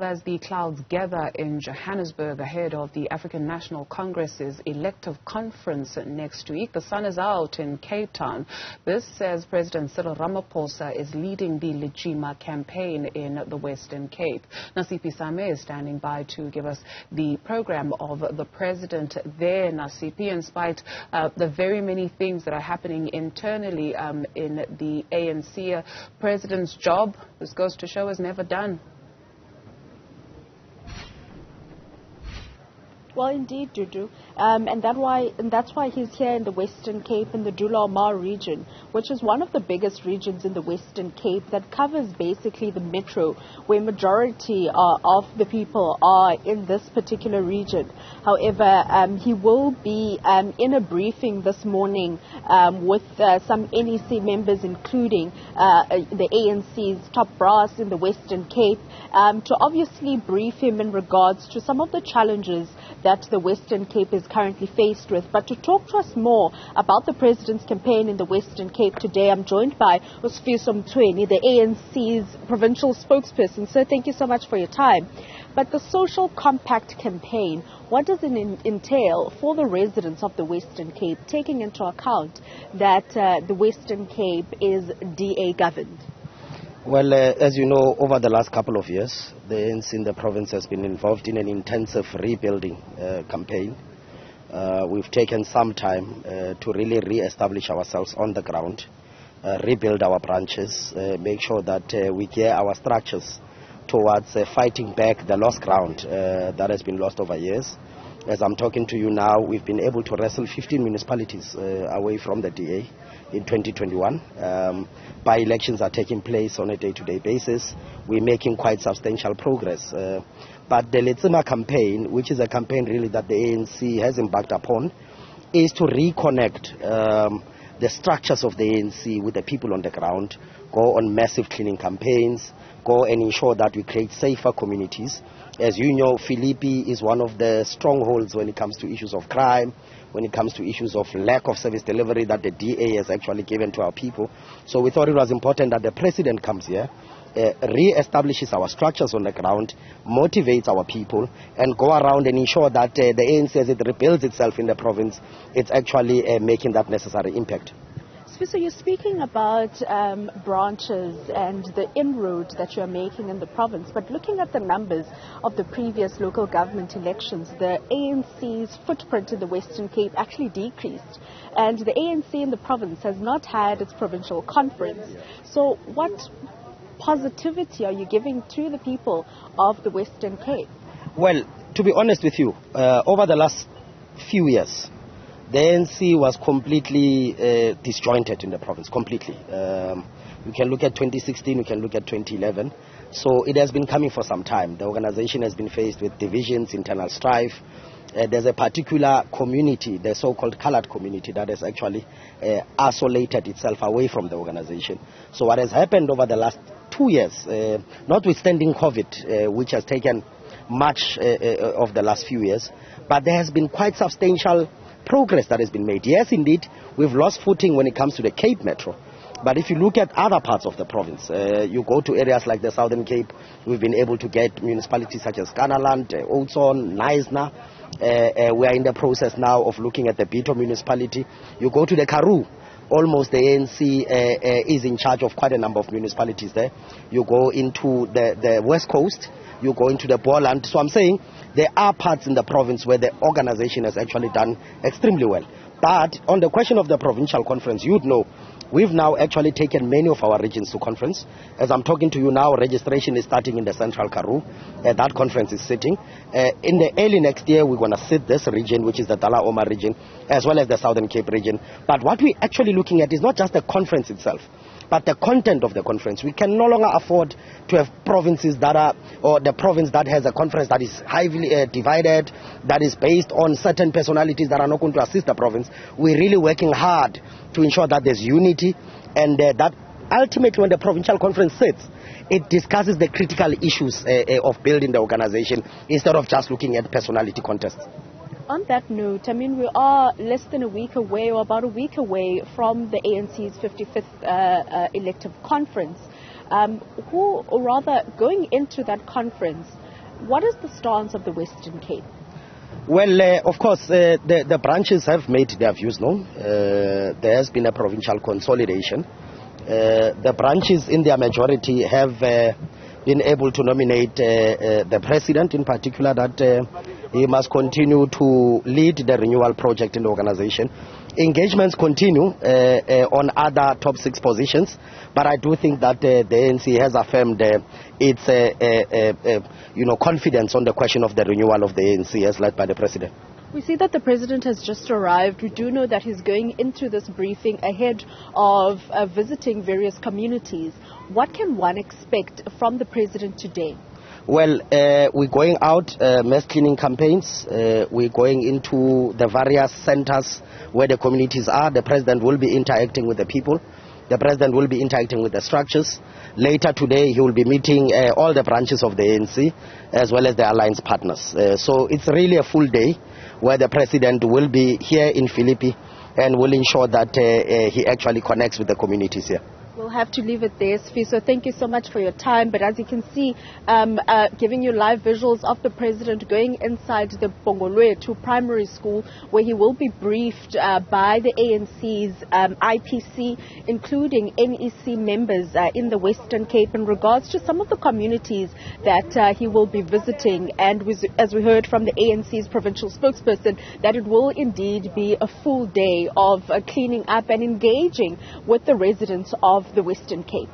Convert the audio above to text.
As the clouds gather in Johannesburg ahead of the African National Congress's elective conference next week, the sun is out in Cape Town. This, as President Cyril Ramaphosa is leading the Letsema Campaign in the Western Cape. Nasiphi is standing by to give us the program of the president there. Nasiphi, in spite of the very many things that are happening internally in the ANC, president's job, this goes to show, is never done. Well, indeed, Dudu, and that's why he's here in the Western Cape in the Dullah Omar region, which is one of the biggest regions in the Western Cape that covers basically the metro, where majority of the people are in this particular region. However, he will be in a briefing this morning with some NEC members, including the ANC's top brass in the Western Cape, to obviously brief him in regards to some of the challenges that the Western Cape is currently faced with. But to talk to us more about the President's campaign in the Western Cape today, I'm joined by Nasiphi, the ANC's provincial spokesperson. Sir, thank you so much for your time. But the Social Compact campaign, what does it entail for the residents of the Western Cape, taking into account that the Western Cape is DA governed? Well, as you know, over the last couple of years, the ANC in the province has been involved in an intensive rebuilding campaign. We've taken some time to really re-establish ourselves on the ground, rebuild our branches, make sure that we gear our structures towards fighting back the lost ground that has been lost over years. As I'm talking to you now, we've been able to wrestle 15 municipalities away from the DA in 2021. By-elections are taking place on a day-to-day basis. We're making quite substantial progress. But the Letsema Campaign, which is a campaign really that the ANC has embarked upon, is to reconnect the structures of the ANC with the people on the ground, go on massive cleaning campaigns, go and ensure that we create safer communities. As you know, Philippi is one of the strongholds when it comes to issues of crime, when it comes to issues of lack of service delivery that the DA has actually given to our people. So we thought it was important that the president comes here, re-establishes our structures on the ground, motivates our people, and go around and ensure that the ANC, as it rebuilds itself in the province, it's actually making that necessary impact. So you're speaking about branches and the inroads that you're making in the province, but looking at the numbers of the previous local government elections, the ANC's footprint in the Western Cape actually decreased, and the ANC in the province has not had its provincial conference. So what positivity are you giving to the people of the Western Cape? Well, to be honest with you, over the last few years, the ANC was completely disjointed in the province, completely. You can look at 2016, you can look at 2011. So it has been coming for some time. The organization has been faced with divisions, internal strife. There's a particular community, the so-called colored community, that has actually isolated itself away from the organization. So what has happened over the last 2 years, notwithstanding COVID, which has taken much of the last few years, but there has been quite substantial progress that has been made. Yes, indeed, we've lost footing when it comes to the Cape Metro. But if you look at other parts of the province, you go to areas like the Southern Cape, we've been able to get municipalities such as Kanaland, Oudtshoorn, Knysna. We are in the process now of looking at the Bito municipality. You go to the Karoo, almost the ANC is in charge of quite a number of municipalities there. You go into the West Coast, you go into the Boland. So I'm saying there are parts in the province where the organization has actually done extremely well. But on the question of the provincial conference, you'd know, we've now actually taken many of our regions to conference. As I'm talking to you now, registration is starting in the Central Karoo. That conference is sitting. In the early next year, we're going to sit this region, which is the Dullah Omar region, as well as the Southern Cape region. But what we're actually looking at is not just the conference itself, but the content of the conference. We can no longer afford to have provinces that are, or the province that has a conference that is highly divided, that is based on certain personalities that are not going to assist the province. We're really working hard to ensure that there's unity, and that ultimately when the provincial conference sits, it discusses the critical issues of building the organization instead of just looking at personality contests. On that note, I mean, we are less than a week away, or about a week away, from the ANC's 55th elective conference. Going into that conference, What is the stance of the Western Cape? Well, of course, the branches have made their views known. There has been a provincial consolidation. The branches in their majority have been able to nominate the president in particular, that he must continue to lead the renewal project in the organization. Engagements continue on other top 6 positions, but I do think that the ANC has affirmed its confidence on the question of the renewal of the ANC as led by the president. We see that the president has just arrived. We do know that he's going into this briefing ahead of visiting various communities. What can one expect from the president today? Well, we're going out, mass cleaning campaigns. We're going into the various centers where the communities are. The president will be interacting with the people. The president will be interacting with the structures. Later today, he will be meeting all the branches of the ANC as well as the alliance partners. So it's really a full day where the president will be here in Philippi and will ensure that he actually connects with the communities here. We'll have to leave it there, Sifiso. Thank you so much for your time. But as you can see, giving you live visuals of the president going inside the Bongolwethu primary school, where he will be briefed by the ANC's IPC, including NEC members in the Western Cape, in regards to some of the communities that he will be visiting. And as we heard from the ANC's provincial spokesperson, that it will indeed be a full day of cleaning up and engaging with the residents of the Western Cape.